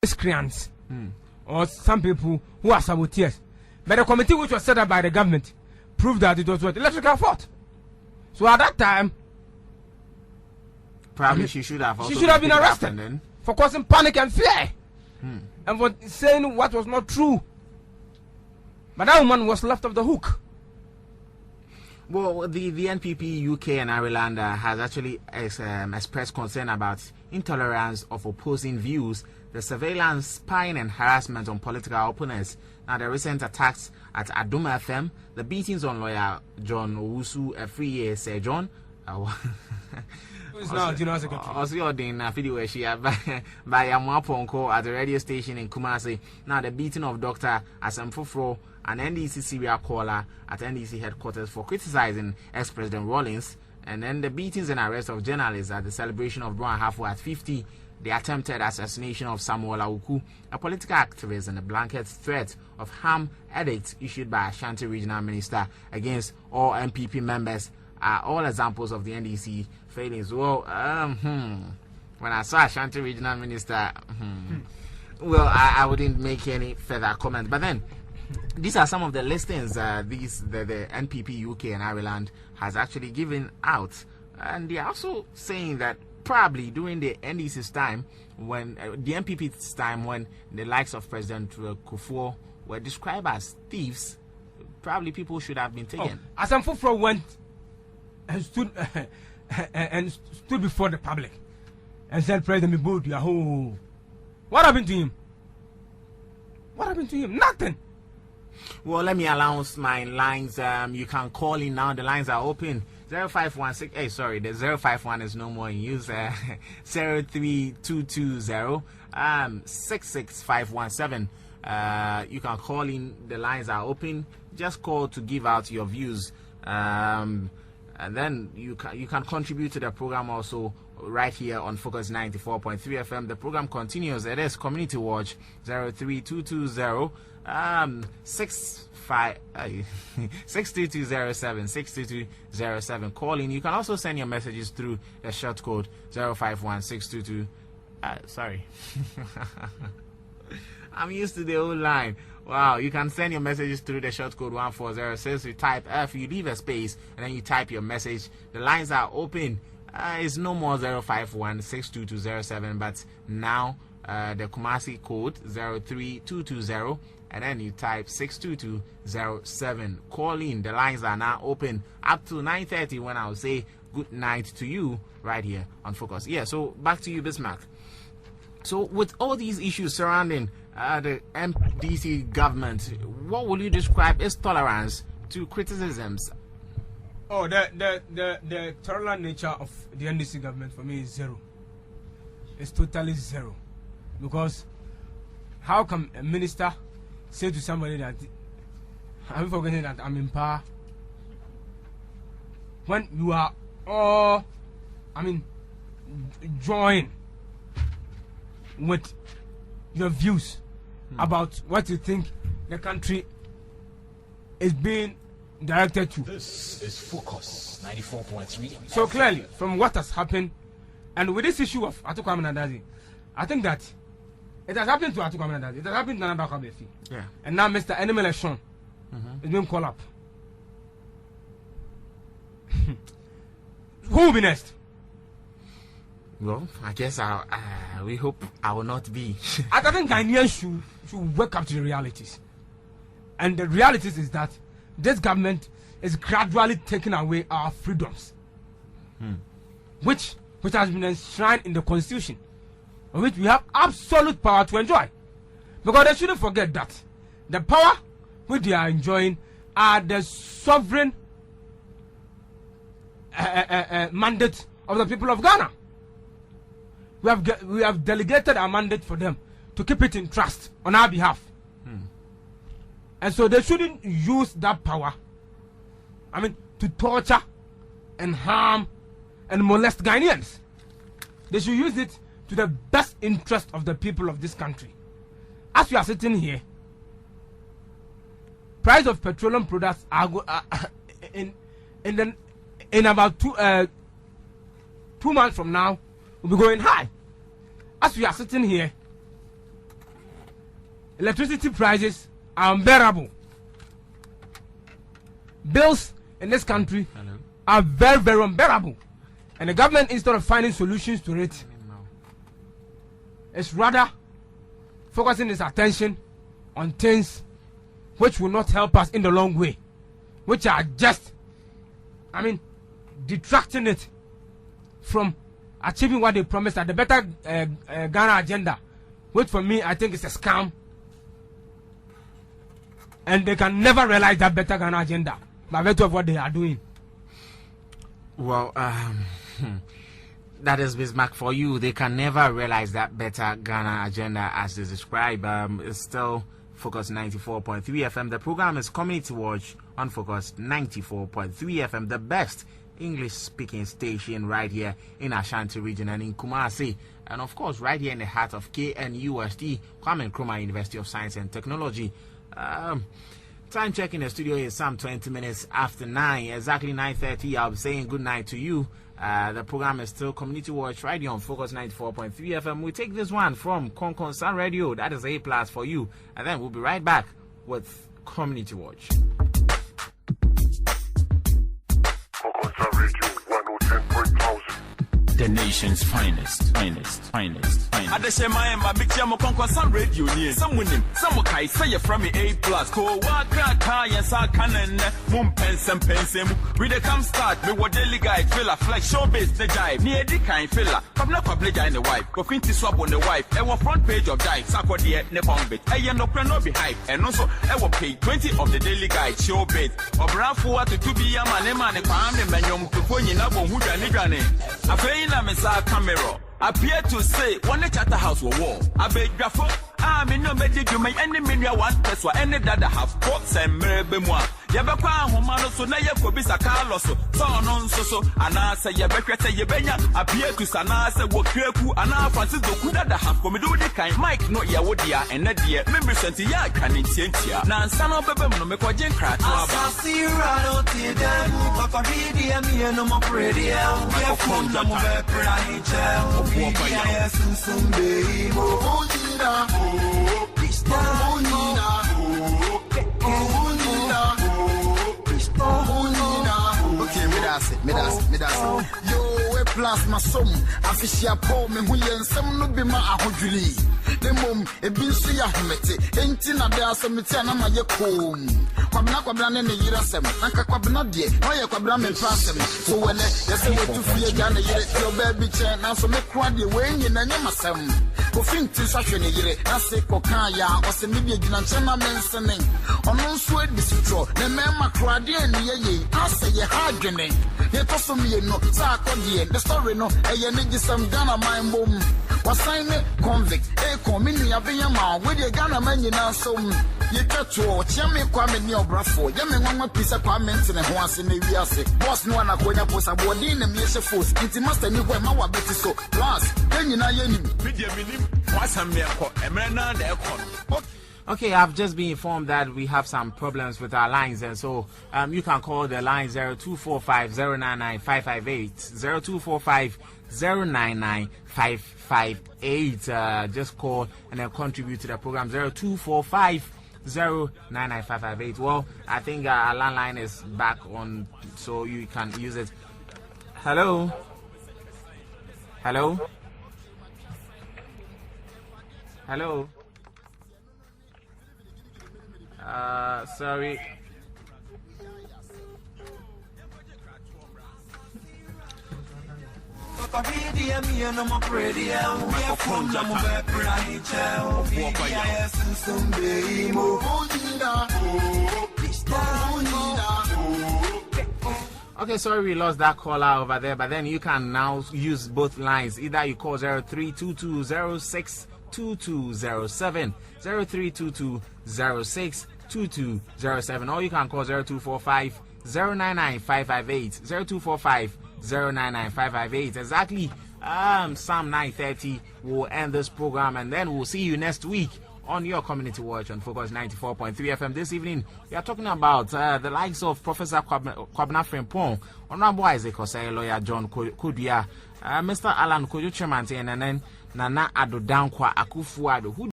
miscreants or some people who are saboteurs. But the committee which was set up by the government proved that it was what? Electrical fault. So at that time, probably she should have been arrested for causing panic and fear and for saying what was not true. But that woman was left off the hook. Well, the NPP UK and Ireland has actually expressed concern about intolerance of opposing views, the surveillance, spying and harassment on political opponents. Now, the recent attacks at Aduma FM, the beatings on lawyer John Owusu, a 3-year Sir John. Who is now General Secretary? Also, video she by Yamwaponko at the radio station in Kumasi. Now, the beating of Dr. Asampufro, an NDC serial caller at NDC headquarters for criticizing ex-President Rawlings, and then the beatings and arrests of journalists at the celebration of Brown Hafu at 50, the attempted assassination of Samuel Awuku, a political activist, and the blanket threat of harm edict issued by Ashanti Regional Minister against all MPP members are all examples of the NDC failings. Well, when I saw Ashanti Regional Minister, well, I wouldn't make any further comment. But then, these are some of the listings the NPP UK and Ireland has actually given out, and they are also saying that probably during the NDC's time, when the NPP's time, when the likes of President Kufuor were described as thieves, probably people should have been taken. Asampufro went and stood before the public and said, "President Miboud, Yahoo." What happened to him? What happened to him? Nothing. Well, let me announce my lines. You can call in now. The lines are open. 0516. Sorry, the 051 is no more in use. 03220 66517. You can call in. The lines are open. Just call to give out your views. And then you can contribute to the program also right here on Focus 94.3 FM. The program continues. It is Community Watch 03220 62207 62207. Call in. You can also send your messages through the short code 051622. Sorry. I'm used to the old line. Wow, you can send your messages through the short code 1406. You type F, you leave a space, and then you type your message. The lines are open. It's no more 051-62207, but now the Kumasi code 03220, and then you type 62207. Call in. The lines are now open up to 9:30 when I'll say good night to you right here on Focus. Yeah, so back to you, Bismarck. So with all these issues surrounding the MDC government, what will you describe as tolerance to criticisms? Oh, the tolerant nature of the NDC government for me is zero. It's totally zero. Because how can a minister say to somebody that I'm forgetting that I'm in power when you are all, join with your views about what you think the country is being directed to. This is Focus 94.3. So clearly, from what has happened, and with this issue of ato-kwamena-dadzie, I think that it has happened to ato-kwamena-dadzie, it has happened to Nana Kabefi. Yeah. And now Mr. Enemele Sean is being called up. Who will be next? Well, I guess we hope I will not be. I think Ghanaians should wake up to the realities. And the realities is that this government is gradually taking away our freedoms, which has been enshrined in the Constitution, which we have absolute power to enjoy. Because they shouldn't forget that the power which they are enjoying are the sovereign mandate of the people of Ghana. We have delegated our mandate for them to keep it in trust on our behalf. And so they shouldn't use that power, to torture and harm and molest Ghanaians. They should use it to the best interest of the people of this country. As we are sitting here, price of petroleum products are in about 2 months from now will be going high. As we are sitting here, electricity prices are unbearable. Bills in this country are very, very unbearable. And the government, instead of finding solutions to it, is rather focusing its attention on things which will not help us in the long way, which are just, detracting it from achieving what they promised at the better Ghana agenda, which for me, I think is a scam. And they can never realize that better Ghana agenda by virtue of what they are doing. Well, that is Bismarck for you. They can never realize that better Ghana agenda as is described. It's still Focus 94.3 FM. The program is Community Watch on Focus 94.3 FM, the best English-speaking station right here in Ashanti region and in Kumasi. And of course, right here in the heart of KNUST, Kwame Nkrumah University of Science and Technology. Time check in the studio is some 20 minutes after 9, exactly 9:30. I'll be saying good night to you. The program is still Community Watch right here on Focus 94.3 FM. We take this one from Concon Sun Radio. That is A+ for you. And then we'll be right back with Community Watch. Concon Sun Radio 110.0. The nation's finest. I just say my big jam on some radio near someone him. Some guy say you from me A+. Ko wa crack yes I can mum pens and pensem. We the come start me what daily guy filler flex showbiz the jive. Near the kind filler. From not public in the wife. Go fin to swap on the wife. And one front page of jive. Sako the ne pong bit. I end up no be hype. And also I will pay 20 of the daily guide showbiz. Or brand for to be a man and kwame menyom to phone you nabo who gane. I feel na me sa camera. Appear to say one chatter house will war. I beg grapho. I mean no medic you may any media one person any that have courts and merebemoa. Yabakwa homano so na ye kobi sakalo so on so and I say yabekete yebenya appear to sana say wo kreku and I Francis doku that have come do the kind Mike no ya wodia and na dear member senti ya kan ntientia na nsa no bebem no me kwaje nkra to aba asi rado ti dem papadia me no mo predi el we phone na mo be prani chel yes sunday mo ira okay, me das. Yo, we plus my son. Official Paul, me who yen some no be my ahojuli. The mum, a binsu ya humete. Ain't na there some mitana my yakum. Kwabna ne yira sem. Anka kwabna die. No ye kwabna me pasem. So when they say we to fear Ghana yire your baby chair. Now so me kwadi we nyi na nyama sem. Go think to sahwe ne yire. Na se kokan ya o se me bi agina chema mensene. Ono nso edisitro. Ne mema kwade ani ye. Ase ye hadwene. Ye to so me no. Sa akodie. The story no. Eye ne gisam Ghana mind bom. Wasign me convict. E komini abeya ma. We the Ghana man nyina so. Ye kato. Chiame kwame ni obrafo. Ye me nwanwa pisa kwame ntene ho ase na wiase. Boss no anakonya posa body na me she force. Inti master ni ho ma wa beti so. Plus, den nyina ye nim. Media minim. Wasam me ko. Emre na de ko. Okay, I've just been informed that we have some problems with our lines, and so you can call the line 0245-099-558, 0245-099-558. Just call and then contribute to the program 0245-099-558. Well, I think our landline is back on, so you can use it. Hello? Sorry. Okay, sorry we lost that caller over there, but then you can now use both lines. Either you call 0322062207, 0322062207, or you can call 0245-099-558, 0245-099-558. Exactly. Some 9:30 will end this program, and then we'll see you next week on your Community Watch on Focus 94.3 FM. This evening, we are talking about the likes of Professor Kwabena Frimpong, Honorable Isaac Osei, Lawyer John Kudia, Mr. Alan Kojo Chemante, and then Nana Ado Dankwa Akufo-Addo, who